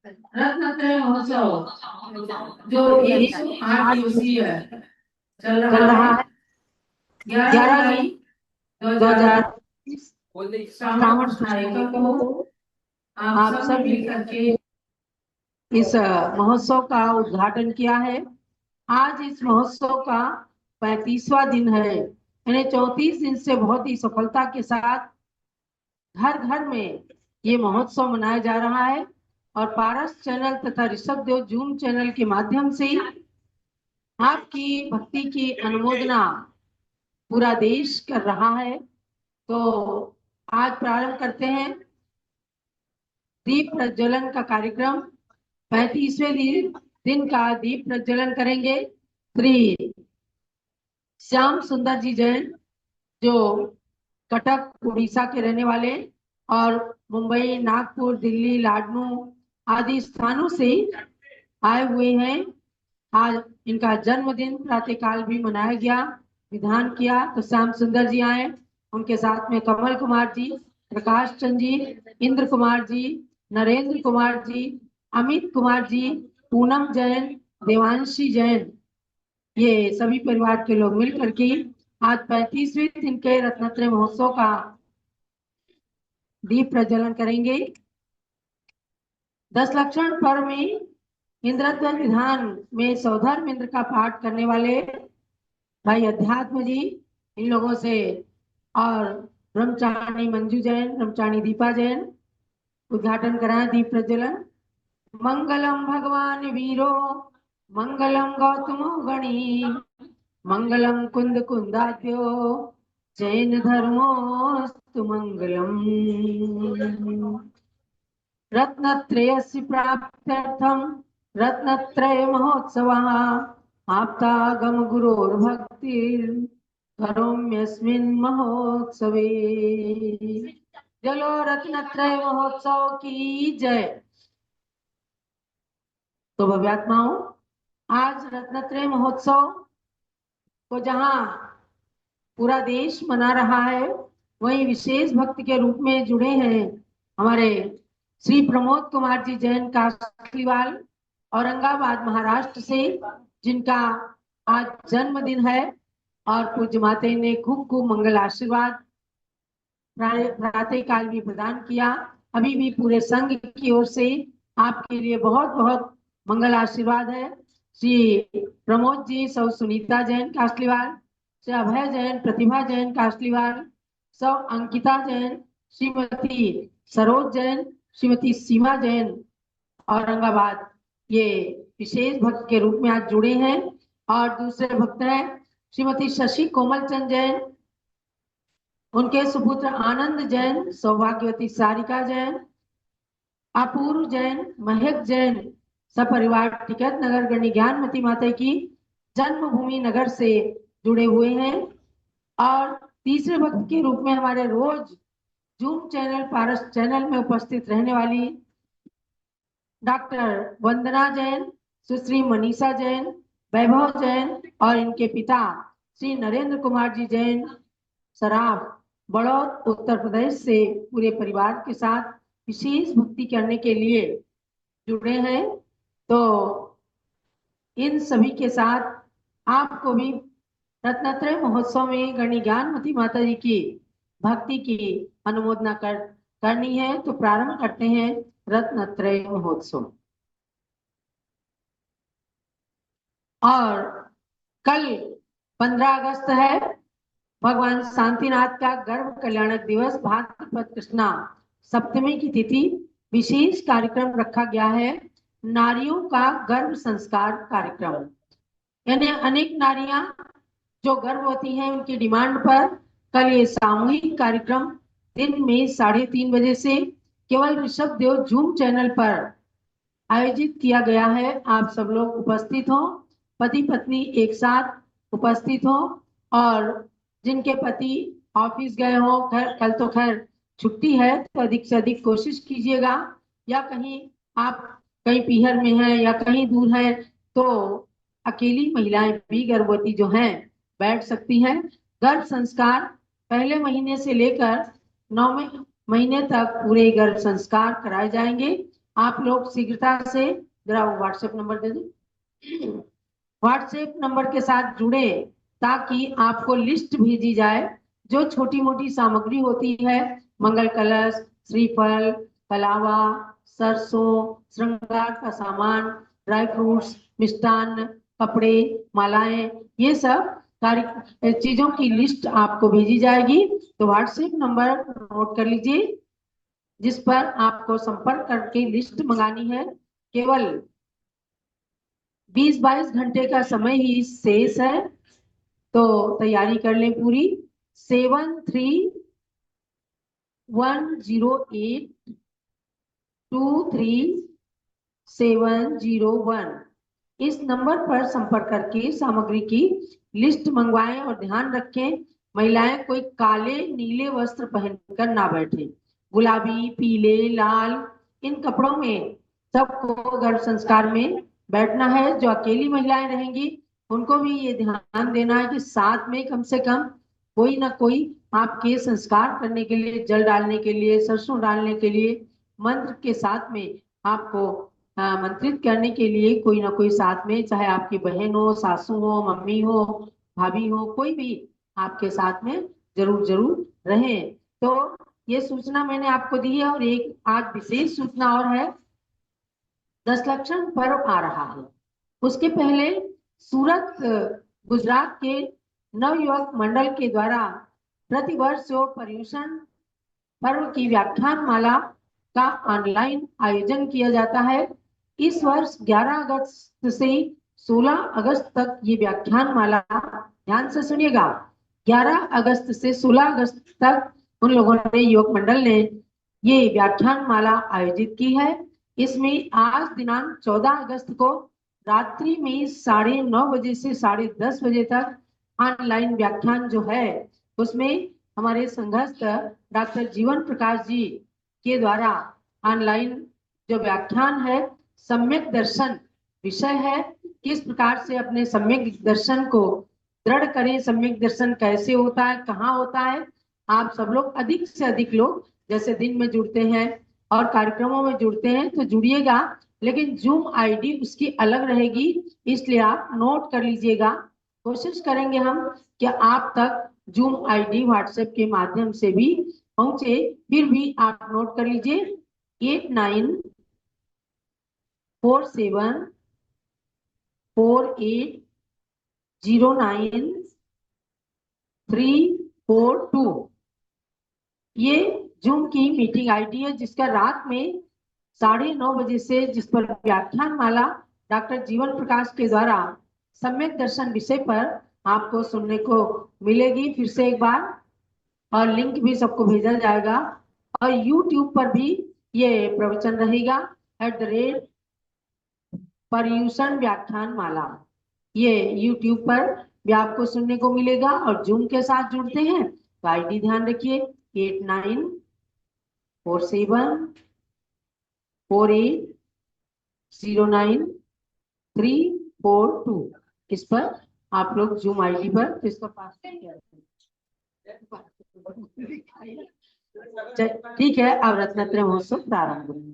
रत्नत्रय महोत्सव जो ये 108 8 दिवसीय चल चल रहा है। रहा है। 11 11 जुलाई जुलाई 2020 2020 श्रावण श्रावण कृष्ण कृष्ण एकादशी को को आप आप सब ने सब मिल करके इस महोत्सव का उद्घाटन किया है। आज इस महोत्सव का 35वां दिन है, यानी 34 दिन से बहुत ही सफलता के साथ घर घर में ये महोत्सव मनाया जा रहा है। और पारस चैनल तथा ऋषभ देव जूम चैनल के माध्यम से आपकी भक्ति की अनुमोदना पूरा देश कर रहा है। तो आज प्रारंभ करते हैं दीप प्रज्वलन का कार्यक्रम। 35वें दिन का दीप प्रज्वलन करेंगे श्री श्याम सुंदर जी जैन, जो कटक उड़ीसा के रहने वाले और मुंबई, नागपुर, दिल्ली, लाडनू आदि स्थानों से आए हुए हैं। आज इनका जन्मदिन प्रातःकाल भी मनाया गया, विधान किया। तो श्याम सुंदर जी आए, उनके साथ में कमल कुमार जी, प्रकाश चंद जी, इंद्र कुमार जी, नरेंद्र कुमार जी, अमित कुमार जी, पूनम जैन, देवांशी जैन, ये सभी परिवार के लोग मिल करके आज 35वें दिन के रत्नत्रय महोत्सव का दीप प्रज्वलन करेंगे। 10 लक्षण पर्व में इंद्रत्व विधान में सौधर्म इंद्र का पाठ करने वाले भाई अध्यात्म जी, इन लोगों से, और ब्रह्मचारिणी मंजू जैन, ब्रह्मचारिणी दीपा जैन उद्घाटन कराएं दीप प्रज्वलन। मंगलम भगवान वीरो, मंगलम गौतमो गणी, मंगलम कुंद कुंदाद्यो, जैन धर्मोस्तु मंगलम। रत्नत्रयस्य प्राप्त्यर्थं रत्नत्रय महोत्सवः आप्तागम गुरोर्भक्तिर् करोम्यस्मिन् महोत्सवे। चलो रत्नत्रय महोत्सव की जय। तो भव्यात्माओं, आज रत्नत्रय महोत्सव को जहाँ पूरा देश मना रहा है, वहीं विशेष भक्त के रूप में जुड़े हैं हमारे श्री प्रमोद कुमार जी जैन कासलीवाल, औरंगाबाद महाराष्ट्र से, जिनका आज जन्मदिन है। और पूज्य माता ने खूब खूब मंगल आशीर्वाद प्रातः काल भी प्रदान किया। अभी भी पूरे संघ की ओर से आपके लिए बहुत बहुत मंगल आशीर्वाद है। श्री प्रमोद जी, सौ सुनीता जैन कासलीवाल, श्री अभय जैन, प्रतिभा जैन कासलीवाल, सौ अंकिता जैन, श्रीमती सरोज जैन, श्रीमती सीमा जैन, औरंगाबाद, ये विशेष भक्त के रूप में आज जुड़े हैं। और दूसरे भक्त हैं श्रीमती शशि कोमल चंद जैन, उनके सुपुत्र आनंद जैन, सौभाग्यवती सारिका जैन, अपूर्व जैन, महक जैन, सपरिवार टिकट नगर गणी ज्ञानमती माता की जन्मभूमि नगर से जुड़े हुए हैं। और तीसरे भक्त के रूप में हमारे रोज जूम चैनल, पारस चैनल में उपस्थित रहने वाली डॉक्टर वंदना जैन, सुश्री मनीषा जैन, वैभव जैन और इनके पिता श्री नरेंद्र कुमार जी जैन सराफ, बड़ौद, उत्तर प्रदेश से पूरे परिवार के साथ विशेष भक्ति करने के लिए जुड़े हैं। तो इन सभी के साथ आपको भी रत्नत्रय महोत्सव में गणी ज्ञानमती माता जी की भक्ति की अनुमोदना करनी है। तो प्रारंभ करते हैं रत्नत्रय महोत्सव। और कल 15 अगस्त है, भगवान शांतिनाथ का गर्भ कल्याणक दिवस, भाद्रपद कृष्णा सप्तमी की तिथि। विशेष कार्यक्रम रखा गया है नारियों का गर्भ संस्कार कार्यक्रम, यानी अनेक नारियां जो गर्भवती हैं, उनकी डिमांड पर कल ये सामूहिक कार्यक्रम दिन में 3:30 बजे से केवल ऋषभ देव जूम चैनल पर आयोजित किया गया है। आप सब लोग उपस्थित हो, पति पत्नी एक साथ उपस्थित हो। और जिनके पति ऑफिस गए हो, कल तो खैर छुट्टी है, तो अधिक से अधिक कोशिश कीजिएगा, या कहीं आप कहीं पीहर में हैं या कहीं दूर है, तो अकेली महिलाएं भी गर्भवती जो हैं बैठ सकती हैं। गर्भ संस्कार पहले महीने से लेकर 9वें महीने तक पूरे गर्भ संस्कार कराए जाएंगे। आप लोग शीघ्रता से जरा व्हाट्सएप नंबर दे दें। व्हाट्सएप नंबर के साथ जुड़े ताकि आपको लिस्ट भेजी जाए। जो छोटी मोटी सामग्री होती है, मंगल कलश, श्रीफल, कलावा, सरसों, श्रृंगार का सामान, ड्राई फ्रूट्स, मिष्टान्न, कपड़े, मालाएं, ये सब सारी चीजों की लिस्ट आपको भेजी जाएगी। तो व्हाट्सएप नंबर नोट कर लीजिए जिस पर आपको संपर्क करके लिस्ट मंगानी है। केवल 20-22 घंटे का समय ही शेष है, तो तैयारी कर लें पूरी। 731823 इस नंबर पर संपर्क करके सामग्री की लिस्ट मंगवाएं। और ध्यान रखें, महिलाएं कोई काले नीले वस्त्र पहनकर ना बैठे। गुलाबी, पीले, लाल इन कपड़ों में सबको गर्भ संस्कार में बैठना है। जो अकेली महिलाएं रहेंगी उनको भी ये ध्यान देना है कि साथ में कम से कम कोई ना कोई आपके संस्कार करने के लिए, जल डालने के लिए, सरसों डालने के लिए, मंत्र के साथ में आपको आमंत्रित करने के लिए कोई ना कोई साथ में, चाहे आपकी बहन हो, सासू हो, मम्मी हो, भाभी हो, कोई भी आपके साथ में जरूर जरूर रहे। तो ये सूचना मैंने आपको दी है। और एक आज विशेष सूचना और है, दशलक्षण पर्व आ रहा है। उसके पहले सूरत गुजरात के नवयुवक मंडल के द्वारा प्रतिवर्ष जो पर्यूषण पर्व की व्याख्यान माला का ऑनलाइन आयोजन किया जाता है। इस वर्ष 11 अगस्त से 16 अगस्त तक ये व्याख्यान माला, ध्यान से सुनिएगा, 11 अगस्त से 16 अगस्त तक उन लोगों ने, युवक मंडल ने ये व्याख्यान माला आयोजित की है। इसमें आज दिनांक 14 अगस्त को रात्रि में 9:30 बजे से 10:30 बजे तक ऑनलाइन व्याख्यान जो है, उसमें हमारे संघस्थ डॉक्टर जीवन प्रकाश जी के द्वारा ऑनलाइन जो व्याख्यान है, सम्यक दर्शन विषय है। किस प्रकार से अपने सम्यक दर्शन को दृढ़ करें, सम्यक दर्शन कैसे होता है, कहाँ होता है। आप सब लोग अधिक से अधिक लोग जैसे दिन में जुड़ते हैं और कार्यक्रमों में जुड़ते हैं तो जुड़िएगा, लेकिन जूम आईडी उसकी अलग रहेगी, इसलिए आप नोट कर लीजिएगा। कोशिश करेंगे हम कि आप तक जूम आईडी व्हाट्सएप के माध्यम से भी पहुंचे। फिर भी आप नोट कर लीजिए 89474809-342 ये जूम की मीटिंग आईडी है, जिसका रात में 9:30 बजे से, जिस पर व्याख्यान माला डॉक्टर जीवन प्रकाश के द्वारा सम्यक दर्शन विषय पर आपको सुनने को मिलेगी। फिर से एक बार, और लिंक भी सबको भेजा जाएगा। और YouTube पर भी ये प्रवचन रहेगा @पर्यूषण व्याख्यान माला, ये YouTube पर भी आपको सुनने को मिलेगा। और जूम के साथ जुड़ते हैं तो आईडी ध्यान रखिए 89474809-342। इस पर आप लोग जूम आईडी पर, तो इसका पासवर्ड ठीक है। अब रत्नत्रय महोत्सव प्रारंभ होंगे।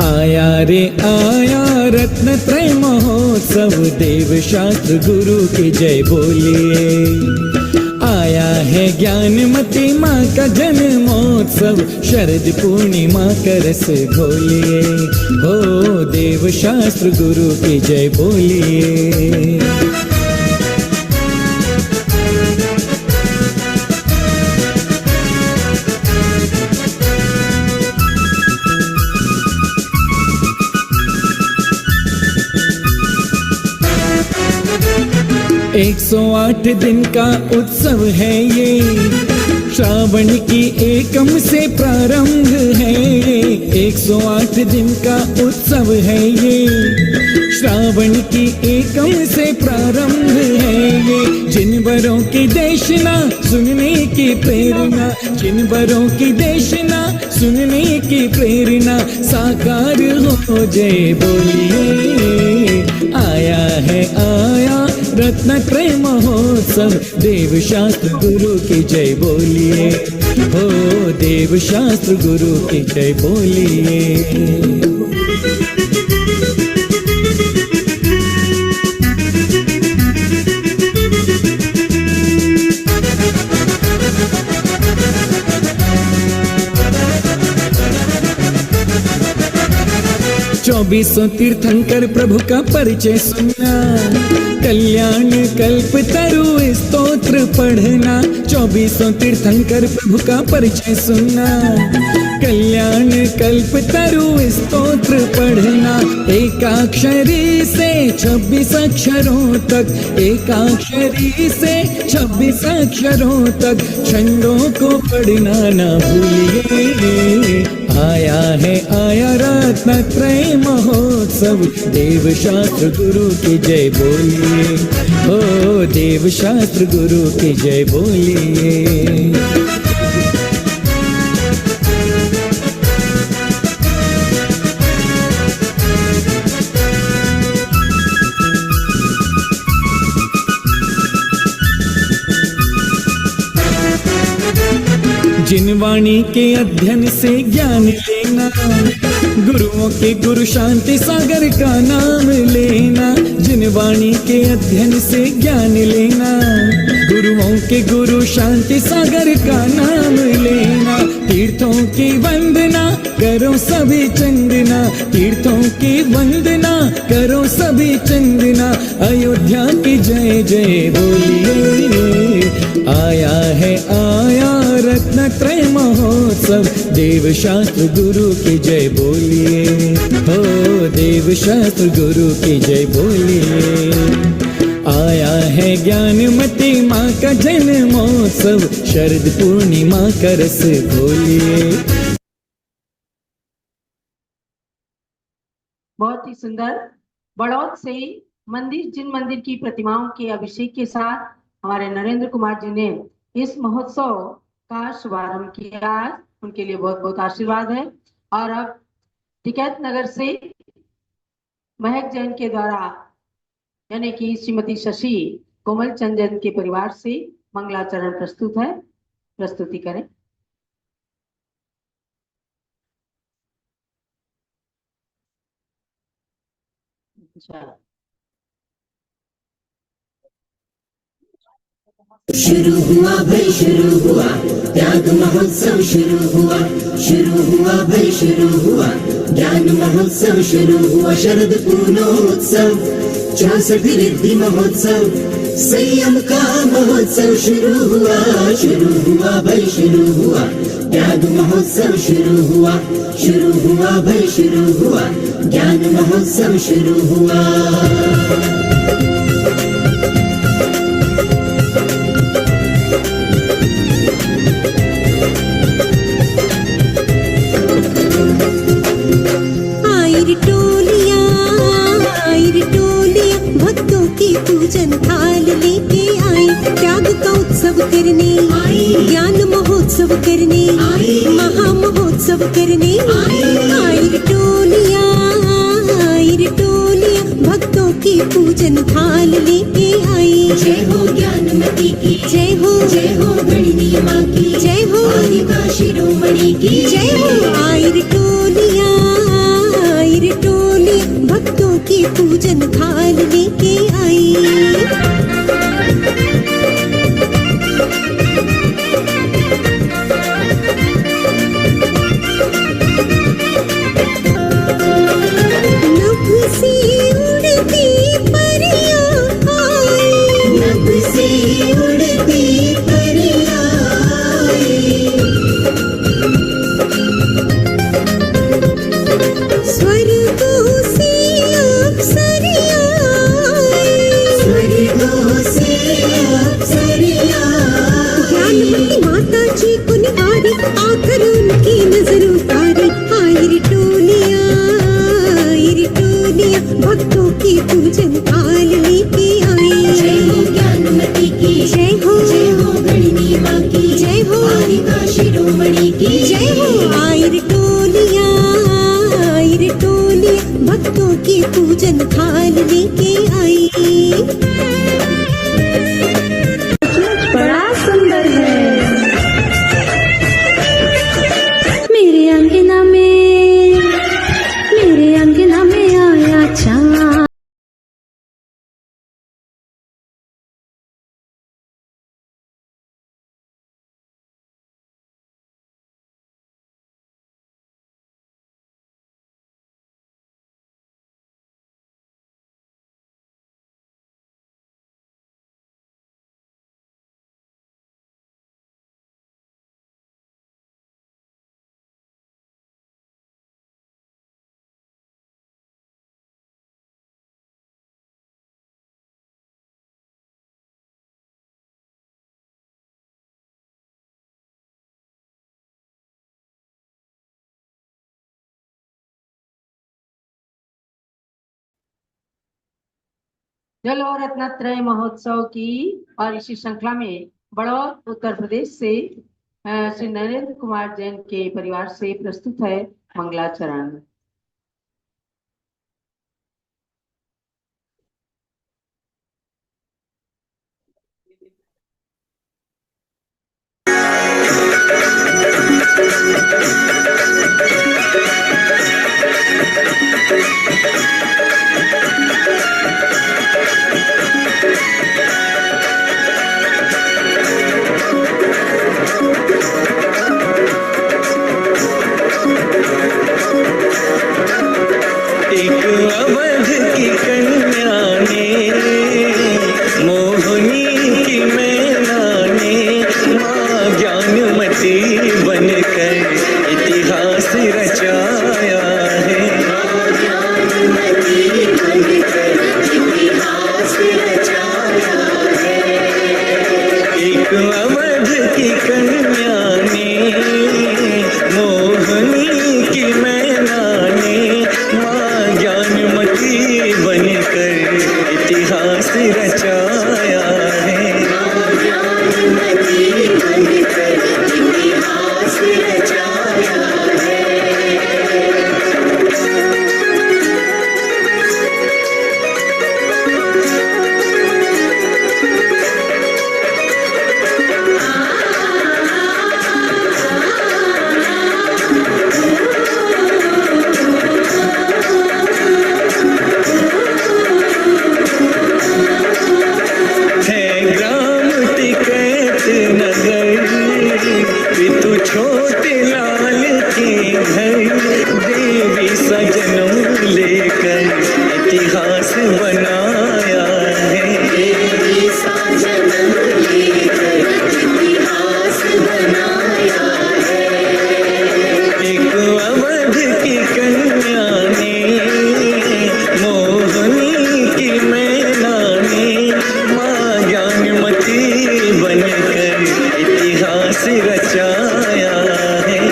आया रे आया रत्नत्रय महोत्सव, देव शास्त्र गुरु की जय बोलिए। आया है ज्ञानमती माँ का जन्मोत्सव, शरद पूर्णिमा का रस घोलिए। हो देव शास्त्र गुरु की जय बोलिए। 108 दिन का उत्सव है ये, श्रावण की एकम से प्रारंभ है ये। 108 दिन का उत्सव है ये, श्रावण की एकम से प्रारंभ है ये। जिन वरों की देशना सुनने की प्रेरणा, जिन वरों की देशना सुनने की प्रेरणा साकार हो, जय बोलिए। आया रत्नत्रय महोत्सव, देव शास्त्र गुरु की जय बोलिए। हो देव शास्त्र गुरु की जय बोलिए। 24 तीर्थंकर प्रभु का परिचय सुनना, कल्याण कल्प तरु स्तोत्र पढ़ना। 24 तीर्थंकर प्रभु का परिचय सुनना, कल्याण कल्प तरु स्तोत्र पढ़ना। एकाक्षरी से 26 अक्षरों तक, एकाक्षरी से 26 अक्षरों तक छंदों को पढ़ना ना भूलिए। आया रत्नत्रय महोत्सव, देव शास्त्र गुरु की जय बोलिए। हो देव शास्त्र गुरु की जय बोलिए। जिन वाणी के अध्ययन से ज्ञान लेना, गुरुओं के गुरु शांति सागर का नाम लेना। जिन वाणी के अध्ययन से ज्ञान लेना, गुरुओं के गुरु शांति सागर का नाम लेना। तीर्थों की वंदना करो सभी चंदना, तीर्थों की वंदना करो सभी चंदना। अयोध्या की जय जय बोलिए। आया रत्नत्रय महोत्सव, देव शास्त्र गुरु की जय बोलिए। हो देव शास्त्र गुरु की जय बोलिए। आया है ज्ञानमती माँ का जन्मोत्सव, शरद पूर्णिमा का रस घोलिए। बहुत ही सुंदर। बड़ौद से मंदिर, जिन मंदिर की प्रतिमाओं के अभिषेक के साथ हमारे नरेंद्र कुमार जी ने इस महोत्सव का शुभारंभ किया, उनके लिए बहुत बहुत आशीर्वाद है। और अब टिकैत नगर से महक जैन के द्वारा, यानी कि श्रीमती शशि कोमल चंद जैन के परिवार से मंगलाचरण प्रस्तुत है, प्रस्तुति करें। अच्छा, शुरू हुआ भाई शुरू हुआ, त्याग महोत्सव शुरू हुआ। शुरू हुआ भाई शुरू हुआ, ज्ञान महोत्सव शुरू हुआ। शरद पूर्णोत्सव, 64 रिद्धि महोत्सव, संयम का महोत्सव शुरू हुआ। शुरू हुआ भाई शुरू हुआ, त्याग महोत्सव शुरू हुआ। शुरू हुआ भाई शुरू हुआ, ज्ञान महोत्सव शुरू हुआ। पूजन थाल लेके आए, त्याग का उत्सव करने आए, ज्ञान महोत्सव करने आए, महा महोत्सव करने आए। टोलिया भक्तों की पूजन थाल लेके आई। जय हो ज्ञानमती की जय हो, जय हो गणनीय माँ की जय हो, आदिका शिरोमणि की जय हो। आयर टोलिया भक्तों की पूजन थाल लेके आई। नभ से उड़ती परियां आई, नभ से उड़ती परियां आई। स्वर्गों से अप्सरियां आई, स्वर्गों से अप्सरियां आई। ज्ञानमती माता जी को निहारी, आकर उनकी नजर उतारी। आयर टोलिया भक्तों की पूजन थाल लेके आई। जय हो ज्ञानमती की जय हो, जय हो गणनीय माँ की जय हो, आदिका शिरोमणि की जय हो। आयर टोलिया चलो रत्नत्रय महोत्सव की और इसी श्रृंखला में बड़ौद उत्तर प्रदेश से श्री नरेंद्र कुमार जैन के परिवार से प्रस्तुत है मंगलाचरण। एक अवध की कन्या ने मोहनी की मैना ने माँ ज्ञानमती बनकर इतिहास रचाया है। एक अवध की कन्या ने मोहनी की मैना ने माँ ज्ञानमती बनकर इतिहास रचाया है। है ग्राम टिकैत नगर पितु छोटे लाल के घर देवी सजनों लेकर इतिहास बनाया है। एक अवध की कन्या ने मोहनी की मैना ने माँ ज्ञानमती बनकर इतिहास रचाया है।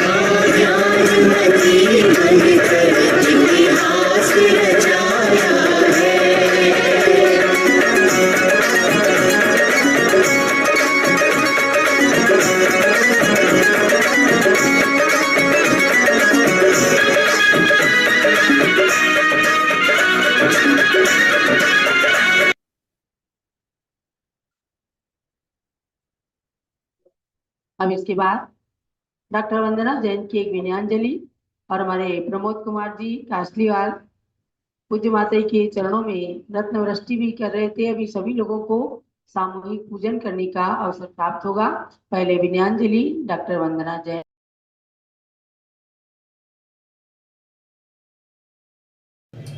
अब इसके बाद डॉक्टर वंदना जैन की एक विनयांजलि और हमारे प्रमोद कुमार जी कासलीवाल पूज्य माता के चरणों में रत्न वृष्टि भी कर रहे थे। अभी सभी लोगों को सामूहिक पूजन करने का अवसर प्राप्त होगा। पहले विनयांजलि डॉक्टर वंदना जैन।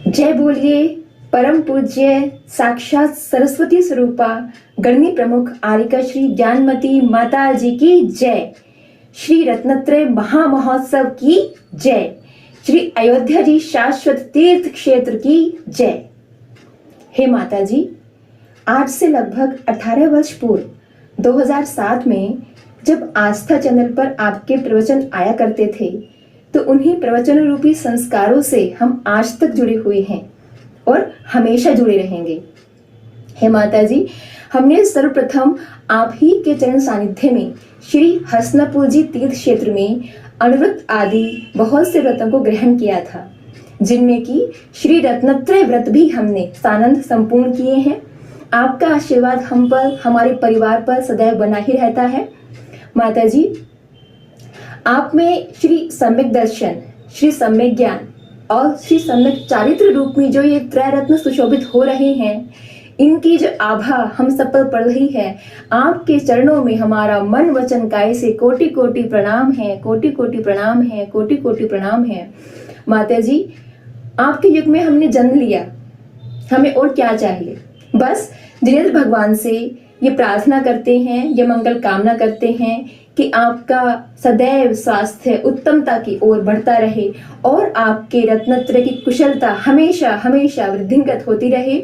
जय बोलिए परम पूज्य साक्षात सरस्वती स्वरूपा गणनी प्रमुख आर्यिका श्री ज्ञानमती माता जी की जय। श्री रत्नत्रय महामहोत्सव की जय। श्री अयोध्या जी शाश्वत तीर्थ क्षेत्र की जय। हे माता जी, आज से लगभग 18 वर्ष पूर्व 2007 में जब आस्था चैनल पर आपके प्रवचन आया करते थे तो उन्हीं प्रवचन रूपी संस्कारों से हम आज तक जुड़े हुए हैं और हमेशा जुड़े रहेंगे। हे माता जी, हमने सर्वप्रथम आप ही के चरण सानिध्य में श्री हसनापुर जी तीर्थ क्षेत्र में अनुव्रत आदि बहुत से व्रतों को ग्रहण किया था, जिनमें कि श्री रत्नत्रय व्रत भी हमने सानंद संपूर्ण किए हैं। आपका आशीर्वाद हम पर, हमारे परिवार पर सदैव बना ही रहता है। माता जी, आप में श्री सम्यक दर्शन, श्री सम्यक ज्ञान और श्री सम्यक चारित्र रूप में जो ये त्रय रत्न सुशोभित हो रहे हैं, इनकी जो आभा हम सब पर पड़ रही है, आपके चरणों में हमारा मन वचन काय से कोटि कोटि प्रणाम है, कोटि कोटि प्रणाम है, कोटि कोटि प्रणाम है। माता जी, आपके युग में हमने जन्म लिया, हमें और क्या चाहिए। बस जिनेन्द्र भगवान से ये प्रार्थना करते हैं, ये मंगल कामना करते हैं कि आपका सदैव स्वास्थ्य उत्तमता की ओर बढ़ता रहे और आपके रत्नत्रय की कुशलता हमेशा हमेशा वृद्धिंगत होती रहे।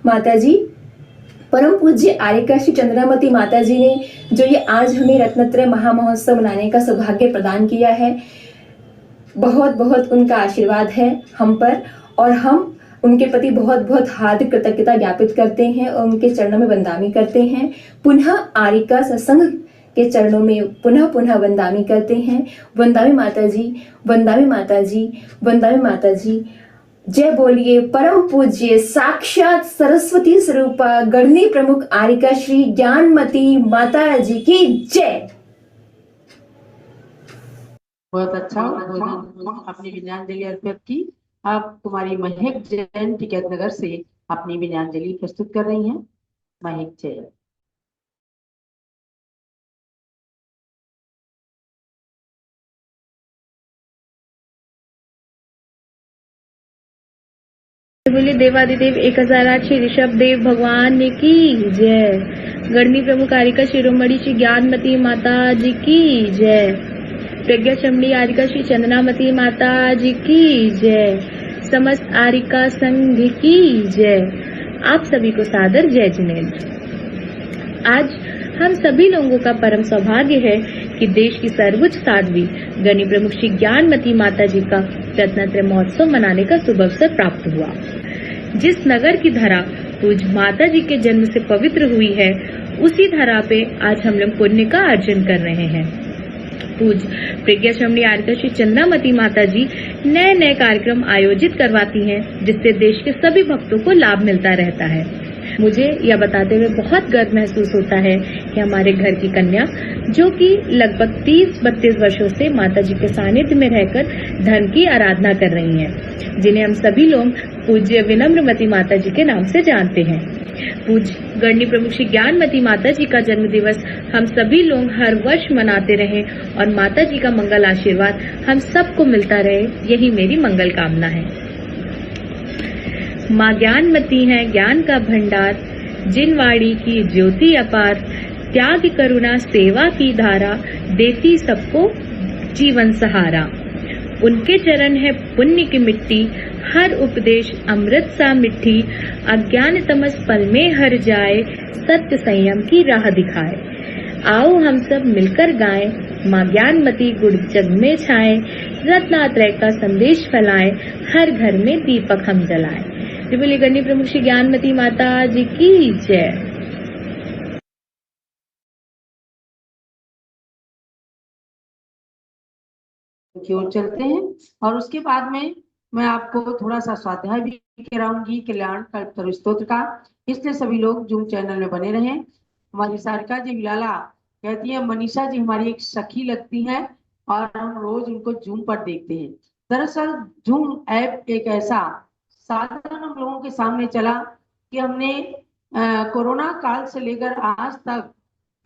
माता जी, परम पूज्य आर्यिका श्री चंद्रामती माता जी ने जो ये आज हमें रत्नत्रय महामहोत्सव मनाने का सौभाग्य प्रदान किया है, बहुत बहुत उनका आशीर्वाद है हम पर। और हम उनके प्रति बहुत बहुत हार्दिक कृतज्ञता ज्ञापित करते हैं और उनके चरणों में वंदनामी करते हैं। पुनः आरिका सत्संग के चरणों में पुनः पुनः वंदनामी करते हैं। वंदामी माता जी, वंदामी माता जी, वंदामी माता जी। जय बोलिए परम पूज्य साक्षात सरस्वती स्वरूपा गणनी प्रमुख आरिका श्री ज्ञानमती माता जी की जय। बहुत अच्छा, अपनी विनयांजलि अर्पित की। अब कुमारी महक जैन टिकैत नगर से अपनी विनयांजलि प्रस्तुत कर रही हैं। महक जैन। बोले देवादिदेव 1008 श्री ऋषभ देव भगवान की जय। गणनी प्रमुख आरिका शिरोमणि श्री ज्ञानमती माता जी की जय। प्रज्ञा चमड़ी आरिका श्री चंदनामती माता जी की जय। समस्त आरिका संघ की जय। आप सभी को सादर जय जिनेन्द्र। आज हम सभी लोगों का परम सौभाग्य है कि देश की सर्वोच्च साध्वी गणनी प्रमुख श्री ज्ञानमती माता जी का रत्नत्रय महोत्सव मनाने का शुभ अवसर प्राप्त हुआ। जिस नगर की धरा पूज माता जी के जन्म से पवित्र हुई है, उसी धरा पे आज हम लोग पुण्य का अर्जन कर रहे हैं। पूज प्रज्ञा चमड़ी आरिका श्री चंद्रामती माता जी नए नए कार्यक्रम आयोजित करवाती हैं, जिससे देश के सभी भक्तों को लाभ मिलता रहता है। मुझे यह बताते हुए बहुत गर्व महसूस होता है कि हमारे घर की कन्या, जो कि लगभग 30-32 वर्षों से माता जी के सानिध्य में रहकर धर्म की आराधना कर रही हैं, जिन्हें हम सभी लोग पूज्य विनम्रमती माता जी के नाम से जानते हैं। पूज्य गणनी प्रमुख श्री ज्ञानमती माता जी का जन्म दिवस हम सभी लोग हर वर्ष मनाते रहें और माता जी का मंगल आशीर्वाद हम सबको मिलता रहे, यही मेरी मंगल कामना है। माँ ज्ञानमती है ज्ञान का भंडार, जिनवाड़ी की ज्योति अपार, त्याग करुणा सेवा की धारा, देती सबको जीवन सहारा। उनके चरण है पुण्य की मिट्टी, हर उपदेश अमृत सा मिट्टी, अज्ञान तमस पल में हर जाए, सत्य संयम की राह दिखाए। आओ हम सब मिलकर गाएं, माँ ज्ञानमती गुण जग में छाए, रत्नात्रय का संदेश फैलाएं, हर घर में दीपक हम जलाएं। बोलिए गणनी प्रमुख श्री ज्ञानमती माता जी की जय। की ओर चलते हैं और उसके बाद में मैं आपको थोड़ा सा स्वाध्याय भी कराऊंगी कल्याण कल्पतरु स्तोत्र का, इसलिए सभी लोग जूम चैनल में बने रहें। हमारी सारिका जी विलाला कहती है मनीषा जी हमारी एक सखी लगती है और हम रोज उनको जूम पर देखते हैं। दरअसल जूम ऐप एक ऐसा साधन हम लोगों के सामने चला कि हमने कोरोना काल से लेकर आज तक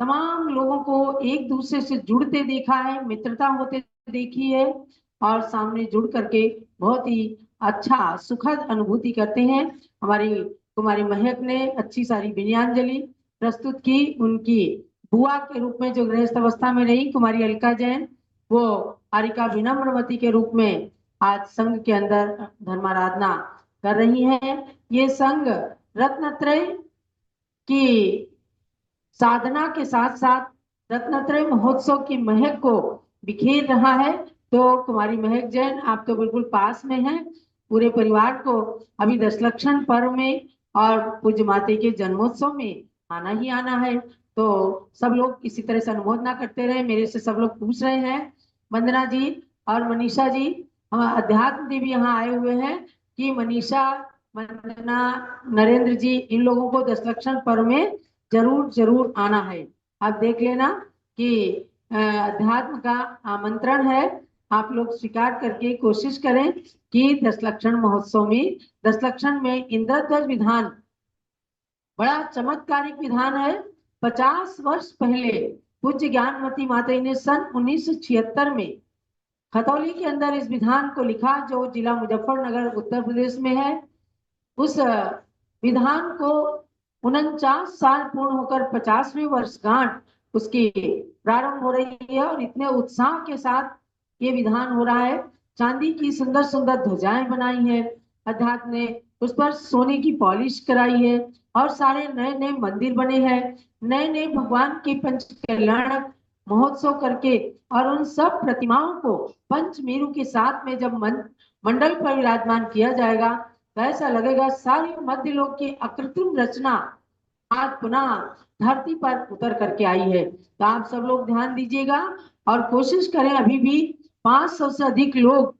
तमाम लोगों को एक दूसरे से जुड़ते देखा है, मित्रता होते देखी है और सामने जुड़ करके बहुत ही अच्छा सुखद अनुभूति करते हैं। हमारी कुमारी महक ने अच्छी सारी विनयांजलि प्रस्तुत की। उनकी बुआ के रूप में जो गृहस्थ अवस्था में रही कुमारी अलका जैन, वो आरिका विनम्रमती के रूप में आज संघ के अंदर धर्माराधना कर रही हैं। ये संघ रत्नत्रय की साधना के साथ साथ रत्नत्रय महोत्सव की महक को बिखेर रहा है। तो कुमारी महक जैन आप तो बिल्कुल पास में हैं, पूरे परिवार को अभी दशलक्षण पर्व में और पूज्य माता के जन्मोत्सव में आना ही आना है। तो सब लोग इसी तरह से अनुमोदना करते रहे। मेरे से सब लोग पूछ रहे हैं, वंदना जी और मनीषा जी, हम अध्यात्म देवी यहाँ आए हुए हैं कि मनीषा, वंदना, नरेंद्र जी, इन लोगों को दशलक्षण पर्व में जरूर आना है। आप देख लेना कि अध्यात्म का आमंत्रण है, आप लोग स्वीकार करके कोशिश करें कि दशलक्षण महोत्सव में, दशलक्षण में इंद्रध्वज विधान बड़ा चमत्कारिक विधान है। 50 वर्ष पहले पूज्य ज्ञानमती माता ने सन 1976 में खतौली के अंदर इस विधान को लिखा, जो जिला मुजफ्फरनगर उत्तर प्रदेश में है। उस विधान को 49 साल पूर्ण होकर 50वीं वर्षगांठ उसकी प्रारंभ हो रही है और इतने उत्साह के साथ ये विधान हो रहा है। चांदी की सुंदर सुंदर ध्वजाएं बनाई है अध्यात्म ने, उस पर सोने की पॉलिश कराई है और सारे नए नए मंदिर बने हैं, नए नए भगवान के पंच कल्याणक महोत्सव करके, और उन सब प्रतिमाओं को पंचमेरु के साथ में जब मंडल पर विराजमान किया जाएगा तो ऐसा लगेगा सारी मध्य लोक की अकृत्रिम रचना आज पुनः धरती पर उतर करके आई है। तो आप सब लोग ध्यान दीजिएगा और कोशिश करें। अभी भी 500 से अधिक लोग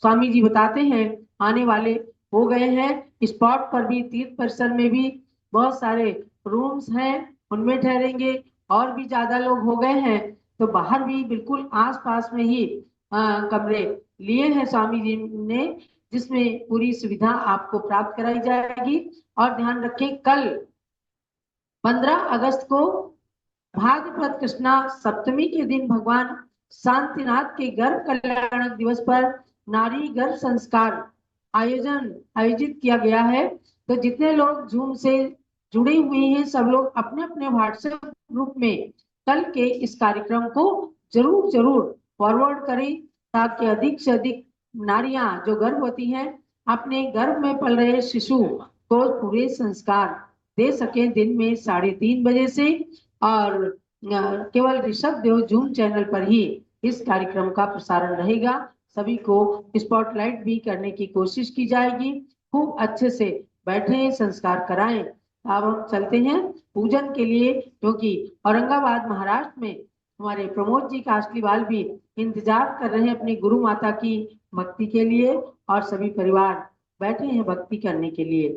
स्वामी जी बताते हैं आने वाले हो गए हैं। स्पॉट पर भी तीर्थ परिसर में भी बहुत सारे रूम्स हैं, उनमें ठहरेंगे। और भी ज्यादा लोग हो गए हैं तो बाहर भी बिल्कुल आसपास में ही कमरे लिए हैं स्वामी जी ने, जिसमें पूरी सुविधा आपको प्राप्त कराई जाएगी। और ध्यान रखें, कल 15 अगस्त को भाद्रपद कृष्णा सप्तमी के दिन भगवान शांतिनाथ के गर्भ कल्याणक दिवस पर नारी गर्भ संस्कार आयोजित किया गया है। तो जितने लोग जूम से जुड़े हुए हैं सब लोग अपने अपने व्हाट्सएप ग्रुप में कल के इस कार्यक्रम को जरूर जरूर फॉरवर्ड करें, ताकि अधिक से अधिक नारियां जो गर्भवती हैं अपने गर्भ में पल रहे शिशु को पूरे संस्कार दे सके दिन में 3:30 बजे से। और केवल ऋषभ देव जूम चैनल पर ही इस कार्यक्रम का प्रसारण रहेगा। सभी को स्पॉटलाइट भी करने की कोशिश की जाएगी। खूब अच्छे से बैठे संस्कार कराएं। अब हम चलते हैं पूजन के लिए, क्योंकि औरंगाबाद महाराष्ट्र में हमारे प्रमोद जी काशलीवाल भी इंतजार कर रहे हैं अपनी गुरु माता की भक्ति के लिए, और सभी परिवार बैठे हैं भक्ति करने के लिए।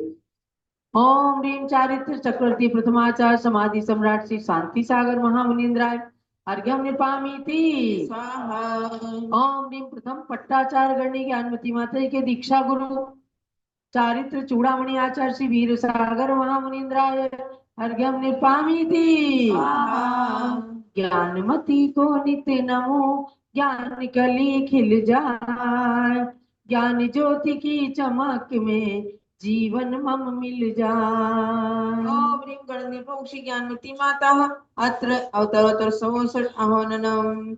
ओम ह्रीं चारित्र चक्रवर्ती प्रथमाचार्य समाधि सम्राट श्री शांति सागर महामुनीन्द्राय अर्घ्यम निर्पामीति स्वाहा। ओम ह्रीं प्रथम पट्टाचार्य गणनी ज्ञानमती माता के दीक्षा गुरु चारित्र चूड़ामणि आचार्य श्री वीर सागर महामुनीन्द्राय अर्घ्यम निर्पामीति स्वाहा। ज्ञानमती को नित्य नमो ज्ञान कली खिल जाए, ज्ञान ज्योति की चमक में जीवन मम मिल जाए। ओम ह्रीं गणनिर्मोक्षी ज्ञानमती माता अत्र अवतरोत्तर 67 आह्वाननम्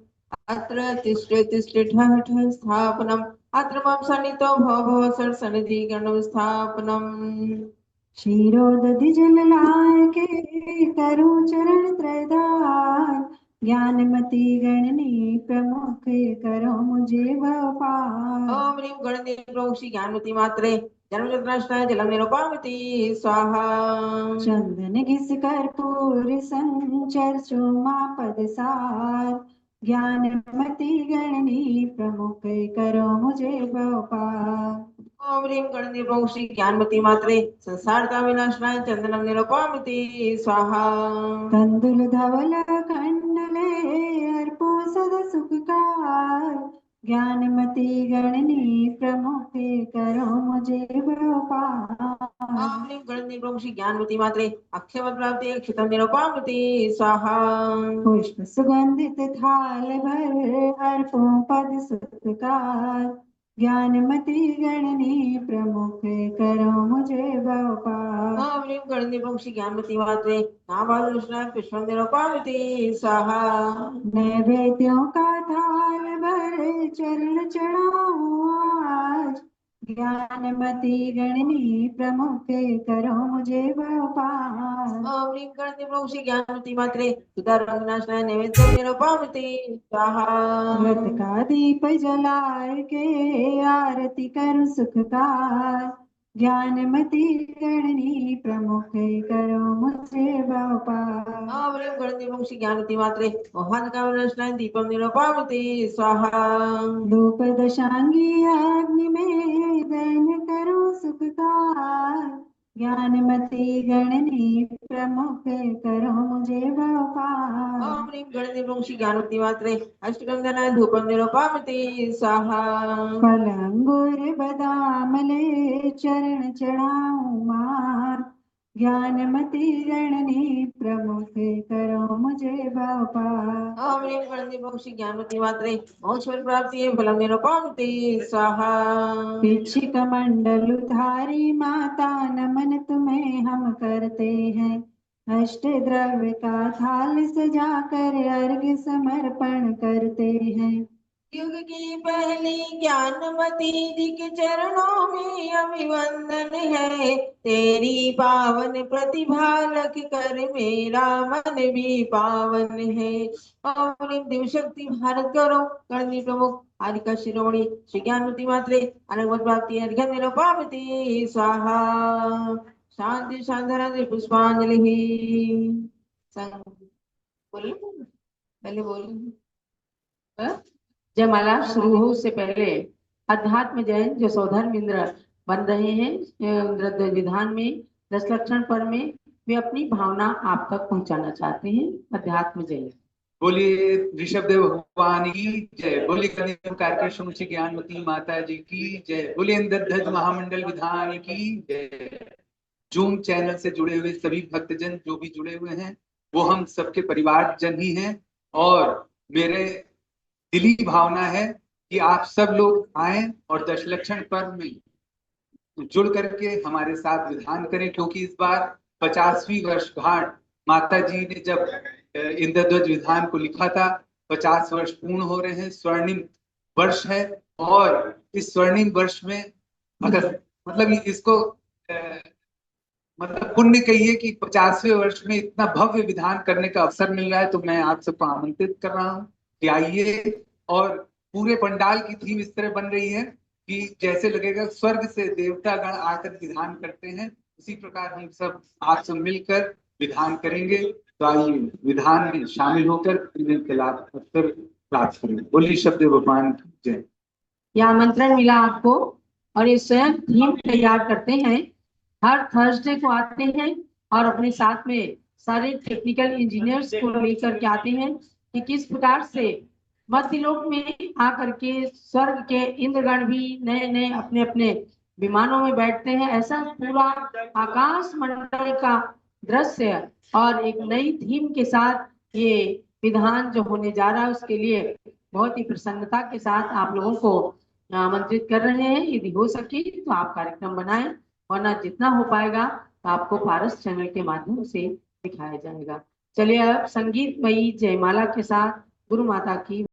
अत्र तिष्ठे तिष्ठे ठः ठः स्थापनम् अत्र मम सन्निधौ भव भव सन्निधि गणं स्थापनम्। क्षीरोदधि जल लाय के करो चरण त्रयदार, ज्ञानमती गणनी प्रमुख करो मुझे भवपार। ओम ह्रीं गणनिर्मोक्षी ज्ञानमती मात्रे जन्मचंद्राष्टाय जलम निरूपामिति स्वाहा। चंदन घिस कर्पूर संचर चूमा पदसार, ज्ञानमती गणनी प्रमुख करो मुझे भवपार। ओम ह्रीं गणनिर्मोक्षी ज्ञानमती मात्रे संसारता विनाशनाय चंदनम निरूपामिति स्वाहा। कंदुल धवल कंडले अर्पो सदा सुखकार, ज्ञानमती गणनी प्रमुख करो मुझे भवपार। ओम ह्रीं गणनिर्मोक्षी ज्ञानमती मात्रे अक्षय प्राप्ति अक्षितम निरूपामिति स्वाहा। पुष्प सुगंधित थाल भर अर्पो पद सुखकार, ज्ञानमती गणनी प्रमुख करो मुझे भवपार। ओम ह्रीं गणनिर्मोक्षी ज्ञानमती मात्रे नाभानुष्णाय पुष्पम निरूपामिति स्वाहा। नैवेद्यों का थाल भर चरण चढ़ाऊं आज, ज्ञानमती गणनी प्रमुख करो मुझे भवपार। ओम ह्रीं गणनिर्मोक्षी ज्ञानमती मात्रे सुधा रंगनाशनाय नैवेद्यम निरूपामिति स्वाहा। व्रत का दीप जलाए के आरती कर सुखकार, ज्ञानमती गणनी प्रमुख करो मुझे भवपार। ओम ह्रीं गणनिर्मोक्षी ज्ञानमती मात्रे मोहन कामनाशनाय दीपम निरूपामिति स्वाहा। धूप दशांगी अग्नि में दैन करो सुखकार, ज्ञानमती गणनी प्रमुख करो मुझे भवपार। ओम ह्रीं गणनिर्मोक्षी ज्ञानमती मात्रे अष्टगंधनाय धूपम निरूपामिति स्वाहा। फल अंगूर बादाम ले चरण चढ़ाऊं मार, ज्ञानमती गणनी प्रमुख करो मुझे भवपार। ओम ह्रीं गणनिर्मोक्षी ज्ञानमती मात्रे मोक्ष प्राप्ति फलम निरूपामिति स्वाहा। पीछे कमंडल उधारी माता नमन तुम्हें हम करते हैं, अष्ट द्रव्य का थाल सजा कर अर्घ्य समर्पण करते हैं। युग की पहली ज्ञानमती जी के चरणों में अभिवंदन है। तेरी पावन प्रतिभा लख कर मेरा मन भी पावन है। ओम देव शक्ति भारत गौरव गणनी प्रमुख आदिका शिरोमणि श्री ज्ञानमती मात्रे अनंत प्राप्ति अर्घ्य मेरा पावती स्वाहा। शांति शांति पुष्पांजलि। बोले पहले बोले जयमाला शुरू हो उससे पहले अध्यात्म जैन जो सौधर्म इंद्र बन रहे हैं इंद्र विधान में 10 लक्षण पर में वे अपनी भावना आप तक पहुंचाना चाहते हैं। अध्यात्म जैन। बोलिए ऋषभदेव भगवान की जय। बोलिए कन्या कार्तिक श्री ज्ञानमती माता जी की जय। बोलिए इंद्रध्वज महामंडल विधान की जय। जूम चैनल से जुड़े हुए सभी भक्तजन जो भी जुड़े हुए हैं वो हम सबके परिवारजन ही हैं और मेरे दिली भावना है कि आप सब लोग आए और 10 लक्षण पर्व में जुड़ करके हमारे साथ विधान करें, क्योंकि इस बार 50वीं वर्षगांठ माता जी ने जब इंद्रध्वज विधान को लिखा था 50 वर्ष पूर्ण हो रहे हैं। स्वर्णिम वर्ष है और इस स्वर्णिम वर्ष में अगर मतलब इसको मतलब पुण्य कहिए कि 50वें वर्ष में इतना भव्य विधान करने का अवसर मिल रहा है, तो मैं आप सबको आमंत्रित कर रहा हूँ कि आइए। और पूरे पंडाल की थीम इस तरह बन रही है कि जैसे लगेगा स्वर्ग से देवतागण आकर विधान करते हैं, उसी प्रकार हम सब आप सब मिलकर विधान करेंगे। तो आइए विधान में शामिल होकर पुण्य के लाभ अवसर प्राप्त करें। बोलिए शब्द भगवान की जय। यह आमंत्रण मिला आपको और ये स्वयं थीम तैयार करते हैं। हर थर्सडे को आते हैं और अपने साथ में सारे टेक्निकल इंजीनियर्स को लेकर के आते हैं कि किस प्रकार से मध्यलोक में आकर के स्वर्ग के इंद्रगण भी नए नए अपने अपने विमानों में बैठते हैं। ऐसा पूरा आकाश मंडल का दृश्य और एक नई थीम के साथ ये विधान जो होने जा रहा है उसके लिए बहुत ही प्रसन्नता के साथ आप लोगों को आमंत्रित कर रहे हैं। यदि हो सके तो आप कार्यक्रम बनाएं, वरना जितना हो पाएगा तो आपको पारस चैनल के माध्यम से दिखाया जाएगा। चलिए अब संगीतमयी जयमाला के साथ गुरु माता की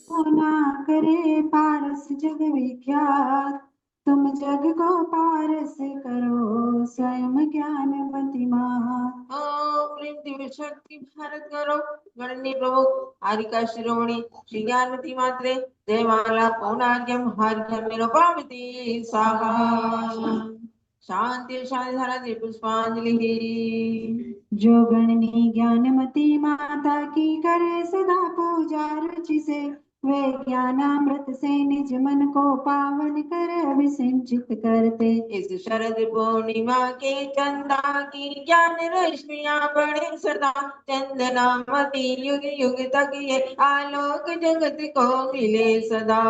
ना करे पारस जग विख्यात, तुम जग को पारस करो स्वयं ज्ञानवती माँ। ओम ह्रीं दिव्य शक्ति भारत गौरव गणनी प्रमुख आरिका शिरोमणि श्री ज्ञानवती मात्रे जयमाला पौनार्घ्यम हार्घ्यम निरुपामिति स्वाहा। शांति शांति धारा पुष्पांजलि। जो गणनी ज्ञानमती माता की करे सदा पूजा रुचि से, वे ज्ञानामृत से निज मन को पावन कर अभिसिंचित करते। इस शरद पूर्णिमा के चंदा की ज्ञान रश्मियां बढ़े सदा, चंदनामती युग युग तक ये आलोक जगत को मिले सदा।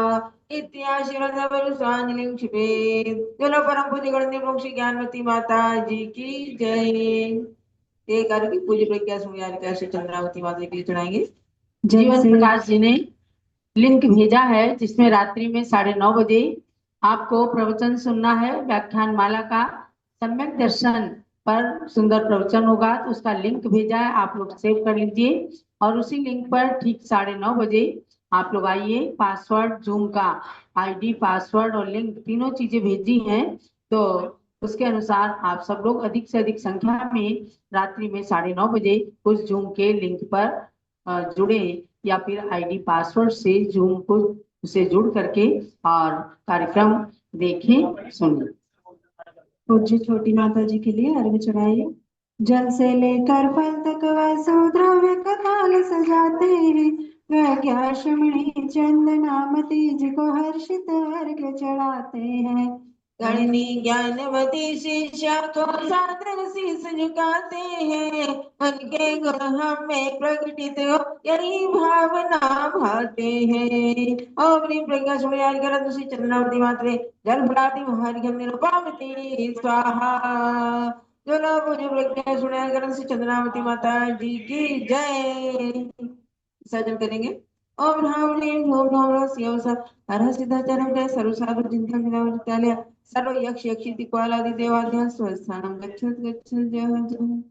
इतिहास पुष्पांजलि क्षिपे। चलो परम पूज्य गणनी प्रमुख श्री ज्ञानवती माता जी की जय। एक की पूज्य प्रज्ञा सुमियारिका श्री चंद्रावती माता की चढ़ाएंगे। जीवन प्रकाश जी ने लिंक भेजा है जिसमें रात्रि में 9:30 बजे आपको प्रवचन सुनना है। व्याख्यान माला का सम्यक दर्शन पर सुंदर प्रवचन होगा, तो उसका लिंक भेजा है, आप लोग सेव कर लीजिए। और उसी लिंक पर ठीक 9:30 बजे आप लोग आइए। पासवर्ड, जूम का आईडी, पासवर्ड और लिंक तीनों चीजें भेजी हैं, तो उसके अनुसार आप सब लोग अधिक से अधिक संख्या में रात्रि में 9:30 बजे उस जूम के लिंक पर जुड़े, या फिर आईडी पासवर्ड से जूम को से जुड़ करके और कार्यक्रम देखें, सुनें। पूज्य छोटी माता जी के लिए अर्घ्य चढ़ाइए। जल से लेकर फल तक वह द्रव्य कथाल सजाते हैं, वह ज्ञाशमणि चंदनामती जी को हर्षित अर्घ्य चढ़ाते हैं। गणनी ज्ञानवती शिष्या को सादर शीस झुकाते हैं, उनके गुण हमें प्रकटित हो यही भावना भाते हैं। ओम ह्रीं प्रज्ञा सुमयारिका श्री चंद्रावती मात्रे जल फलाति महार्घ्यम निरुपामिति स्वाहा। चलो पूज्य प्रज्ञा सुमयारिका श्री चंद्रावती माता जी की जय। विसर्जन करेंगे। ओम ह्रां ह्रीं ओम नमः शिवाय हर सिद्धाचार्य जय सर्वसाधु चिंतन विनावृत्तालय सर्व यक्ष यक्षिति क्वालादि देवाद्या स्वस्थानं गच्छत गच्छत जय जय।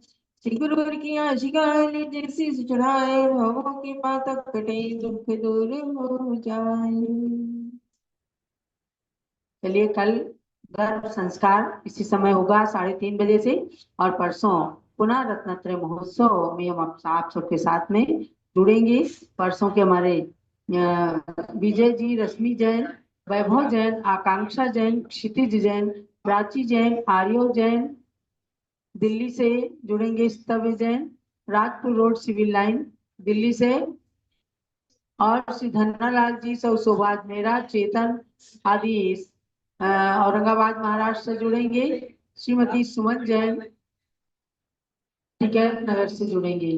श्री गुरु की आशिकाली जैसी चढ़ाए भवों की पातक कटे दुख दूर हो जाए। चलिए, कल गर्भ संस्कार इसी समय होगा 3:30 बजे से, और परसों पुनः रत्नत्रय महोत्सव में हम आप सबके साथ में जुड़ेंगे। परसों के हमारे विजय जी, रश्मि जैन, वैभव जैन, आकांक्षा जैन, क्षितिज जैन, प्राची जैन, आर्यो जैन दिल्ली से जुड़ेंगे, Stavya Jain Rajpur road civil line Delhi से, और श्री धन्नालाल जी, सौभाग्य मेरा, चेतन आदि औरंगाबाद महाराष्ट्र से जुड़ेंगे। श्रीमती सुमन जैन टिकैत नगर से जुड़ेंगे।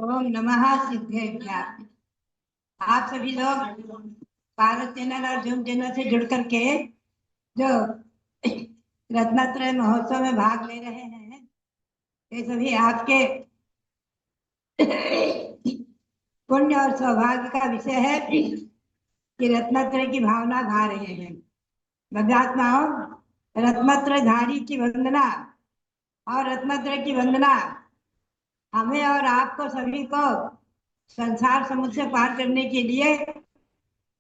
ओम नमः सिद्धेभ्यः। आप सभी लोग भारत चैनल और जूम चैनल से जुड़ करके जो रत्नत्रय महोत्सव में भाग ले रहे हैं, ये सभी आपके पुण्य और सौभाग्य का विषय है कि रत्नत्रय की भावना गा रहे हैं। भद्रात्माओं, रत्नत्रय धारी की वंदना और रत्नत्रय की वंदना हमें और आपको सभी को संसार समुद्र से पार करने के लिए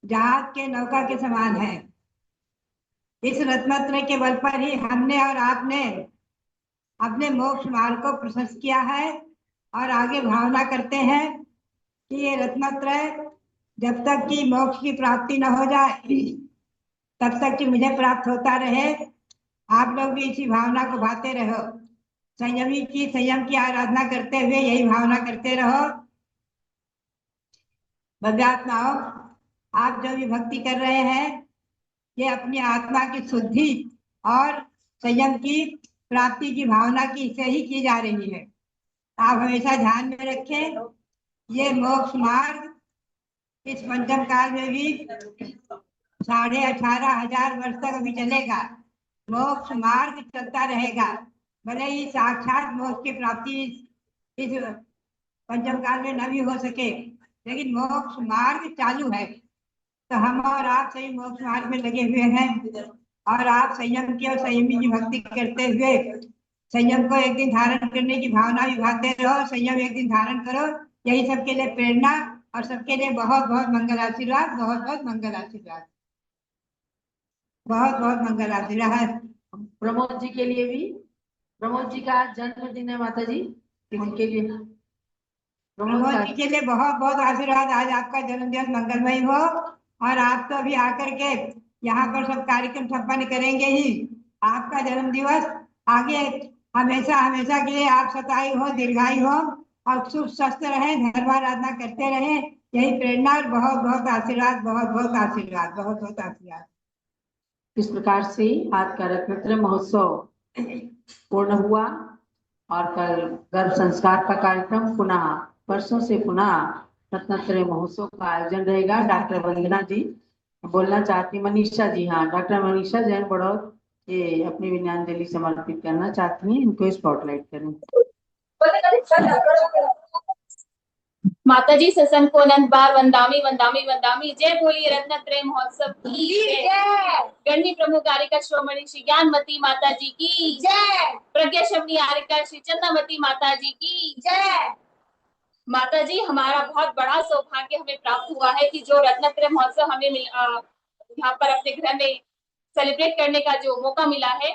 जहाज के नौका के समान है। इस रत्नत्रय के बल पर ही हमने और आपने अपने मोक्ष मार्ग को प्रशस्त किया है, और आगे भावना करते हैं कि ये रत्नत्रय जब तक कि मोक्ष की प्राप्ति न हो जाए तब तक कि मुझे प्राप्त होता रहे। आप लोग भी इसी भावना को भाते रहो। संयम की आराधना करते हुए यही भावना करते रहो। भव्यात्माओं, आप जो भी भक्ति कर रहे हैं, ये अपनी आत्मा की शुद्धि और संयम की प्राप्ति की भावना की से ही की जा रही है। आप हमेशा ध्यान में रखें, ये मोक्ष मार्ग इस पंचम काल में भी 18,500 वर्ष तक अभी चलेगा। मोक्ष मार्ग चलता रहेगा। भले ही साक्षात मोक्ष की प्राप्ति इस पंचम काल में न भी हो सके, लेकिन मोक्ष मार्ग चालू है। तो हम और आप सही मोक्ष मार्ग में लगे हुए हैं, और आप संयम की और संयमी की भक्ति करते हुए संयम को एक दिन धारण करने की भावना भी भागते रहो। संयम एक दिन धारण करो, यही सबके लिए प्रेरणा और सबके लिए बहुत बहुत मंगल आशीर्वाद, बहुत बहुत मंगल आशीर्वाद, बहुत बहुत मंगल आशीर्वाद। प्रमोद जी के लिए भी, प्रमोद जी का आज जन्मदिन है माता जी, उनके लिए प्रमोद जी के लिए बहुत बहुत आशीर्वाद। आज आपका जन्मदिन मंगलमय हो और आप तो अभी आकर के यहाँ पर सब कार्यक्रम संपन्न करेंगे ही। आपका जन्म दिवस आगे हमेशा हमेशा के लिए आप सताई हो, दीर्घायु हो और सुख स्वस्थ रहे, धर्माराधना करते रहे, यही प्रेरणा और बहुत बहुत आशीर्वाद, बहुत बहुत आशीर्वाद, बहुत बहुत आशीर्वाद। इस प्रकार से आज का रत्नत्रय महोत्सव पूर्ण हुआ और कल गर्भ संस्कार का कार्यक्रम पुनः परसों से पुनः रत्नत्रय महोत्सव का आयोजन रहेगा। डॉक्टर वंदना जी बोलना चाहती, मनीषा जी, हाँ डॉक्टर मनीषा जैन बड़ौत ये अपनी विनयान्जलि समर्पित करना चाहती हैं, इनको स्पॉटलाइट करें। माता जी सत्संग को अनंत बार वंदामी वंदामी वंदामी। जय बोलिए रत्नत्रय महोत्सव की जय। गणवी प्रमुख आर्यिका शिरोमणि श्री ज्ञानमती माता जी की जय। प्रज्ञा शमनी आर्यिका श्री चंद्रमती माता जी की जय। माता जी हमारा बहुत बड़ा सौभाग्य हमें प्राप्त हुआ है कि जो रत्नत्रय महोत्सव हमें यहाँ पर अपने घर में सेलिब्रेट करने का जो मौका मिला है।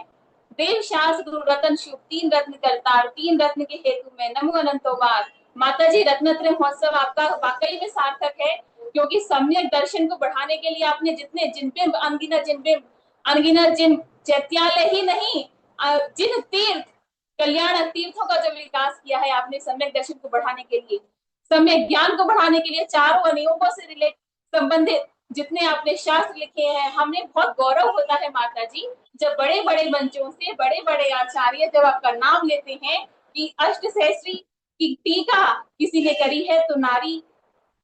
देव शास्त्र गुरु रतन शुभ तीन रत्न करतार, तीन रत्न के हेतु में नमो अनंतो बार। माता जी रत्नत्रय महोत्सव आपका वाकई में सार्थक है, क्योंकि सम्यक दर्शन को बढ़ाने के लिए आपने जितने जिनबिंब अनगिनत जिन चैत्यालय ही नहीं, जिन तीर्थ कल्याण तीर्थों का जो विकास किया है आपने सम्यक दर्शन को बढ़ाने के लिए, सम्यक ज्ञान को बढ़ाने के लिए, चारों अनियोगों से रिलेट संबंधित जितने आपने शास्त्र लिखे हैं, हमने बहुत गौरव होता है माता जी जब बड़े बड़े मंचों से बड़े बड़े आचार्य जब आपका नाम लेते हैं कि अष्ट सहस्त्री की टीका किसी ने करी है तो नारी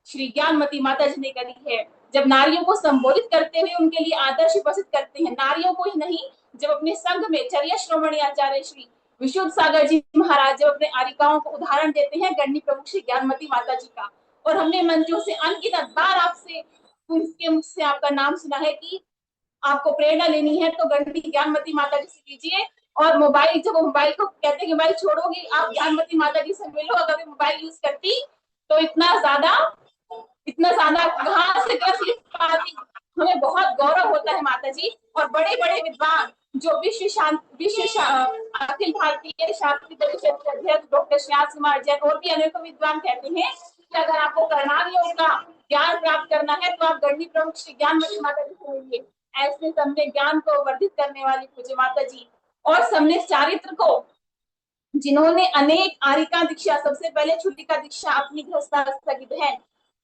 श्री ज्ञानमती माता जी ने करी है। जब नारियों को संबोधित करते हुए उनके लिए आदर्श उपस्थित करते हैं, नारियों को ही नहीं, जब अपने संघ में चर्या श्रोमणी आचार्य श्री विशुद्ध सागर जी महाराज जब अपने आरिकाओं को उदाहरण देते हैं गणनी प्रमुख श्री ज्ञानमती माता जी का, और हमने मंचों से अनगिनत बार आपसे उनके मुझसे आपका नाम सुना है कि आपको प्रेरणा लेनी है तो गणनी ज्ञानमती माता जी से लीजिए। और मोबाइल, जब मोबाइल को कहते हैं कि मोबाइल छोड़ोगी, आप ज्ञानमती माता जी से मिलो। अगर मैं मोबाइल यूज करती तो इतना ज्यादा कहाँ से ग्रसित पाती। हमें बहुत गौरव होता है माता जी। और बड़े बड़े विद्वान जो अखिल भारतीय शास्त्री परिषद के अध्यक्ष डॉक्टर श्याम कुमार जैन और भी अनेकों विद्वान कहते हैं कि अगर आपको कर्णालियों का ज्ञान प्राप्त करना है तो आप गणनी प्रमुख श्री ज्ञानमती माता जी से मिलिए। ऐसे सम्यक ज्ञान को वर्धित करने वाली पूज्य माता जी और सम्यक चारित्र को जिन्होंने अनेक आरिका दीक्षा, सबसे पहले छुटिका दीक्षा अपनी गृहस्थावस्था की बहन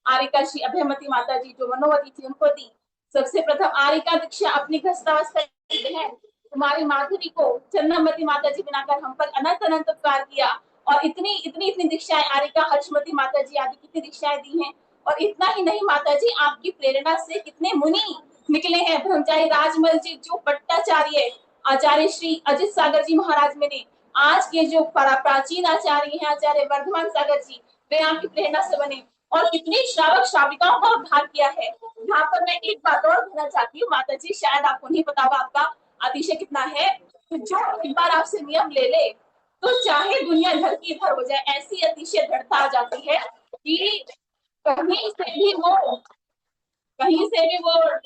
आरिका श्री अभयमती माता जी जो मनोवती थी उनको दी। सबसे प्रथम आरिका दीक्षा अपनी गृहस्थावस्था की बहन कुमारी माधुरी को चंद्रमती माता जी बनाकर हम पर अनंत अनंत उपकार किया। और इतनी दीक्षाएं आरिका हर्षमती माता जी आदि कितनी दीक्षाएं दी हैं। और इतना ही नहीं माता जी, आपकी प्रेरणा से कितने मुनि निकले हैं। ब्रह्मचारी राजमल जी जो भट्टाचार्य आचार्य श्री अजित सागर जी महाराज में ने, आज के जो प्राचीन आचार्य हैं आचार्य वर्धमान सागर जी, वे आपकी प्रेरणा से बने। और कितनी श्रावक श्राविकाओं का उद्धार किया है। यहाँ पर मैं एक बात और कहना चाहती हूँ माता जी, शायद आपको नहीं पता होगा आपका अतिशय कितना है। तो जो एक बार आपसे नियम ले ले तो चाहे दुनिया घर की इधर हो जाए, ऐसी अतिशय दृढ़ता आ जाती है कि कहीं से भी वो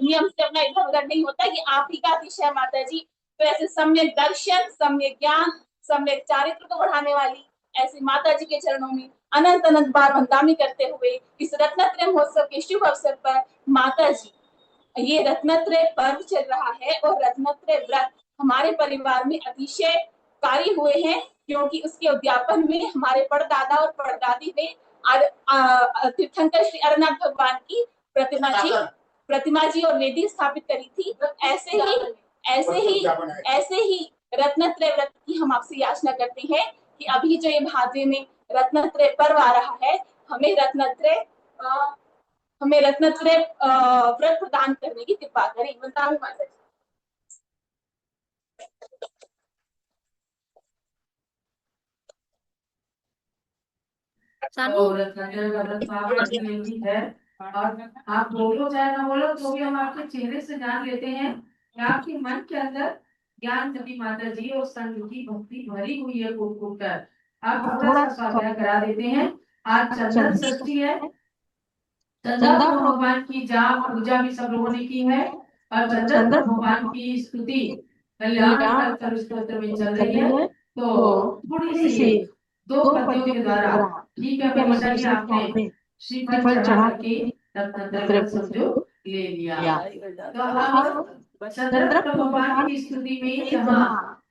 नियम से अपना इधर उधर नहीं होता कि आप ही का अतिशय माता जी। तो ऐसे सम्यक दर्शन, सम्यक ज्ञान, सम्यक चारित्र को बढ़ाने वाली ऐसी माता जी के चरणों में अनंत अनंत बार वंदनामी करते हुए इस रत्नत्रय महोत्सव के शुभ अवसर पर माता जी, ये रत्नत्रय पर्व चल रहा है और रत्नत्रय व्रत हमारे परिवार में अतिशय कार्य हुए हैं, क्योंकि उसके उद्यापन में हमारे परदादा और परदादी ने तीर्थंकर श्री अरनाथ भगवान की प्रतिमा जी और वेदी स्थापित करी थी। ऐसे ही रत्नत्रय व्रत की हम आपसे याचना करते हैं कि अभी जो ये भाद्र में रत्नत्रय पर्व आ रहा है, हमें रत्नत्रय व्रत प्रदान करने की कृपा करें। वंदना माता जी। और रत्नत्रय व्रत है और आप बोलो चाहे ना बोलो तो भी हम आपके चेहरे से जान लेते हैं कि आपके मन के अंदर ज्ञानमती माता जी और संत की भक्ति भरी हुई है खूब खूब कर। आप थोड़ा सा स्वाध्याय करा देते हैं। आज चंदन षष्ठी है चंद्र भगवान की जाप पूजा भी सब लोगों ने की है और चंद्र भगवान की स्तुति कल्याण कर स्तोत्र में चल रही है। तो थोड़ी सी 2 पद्यों के द्वारा, ठीक है मनीषा जी, आपने श्रीफल चढ़ा के रत्नत्रय समझो ले लिया। तो अब चंद्र भगवान की स्तुति में जहाँ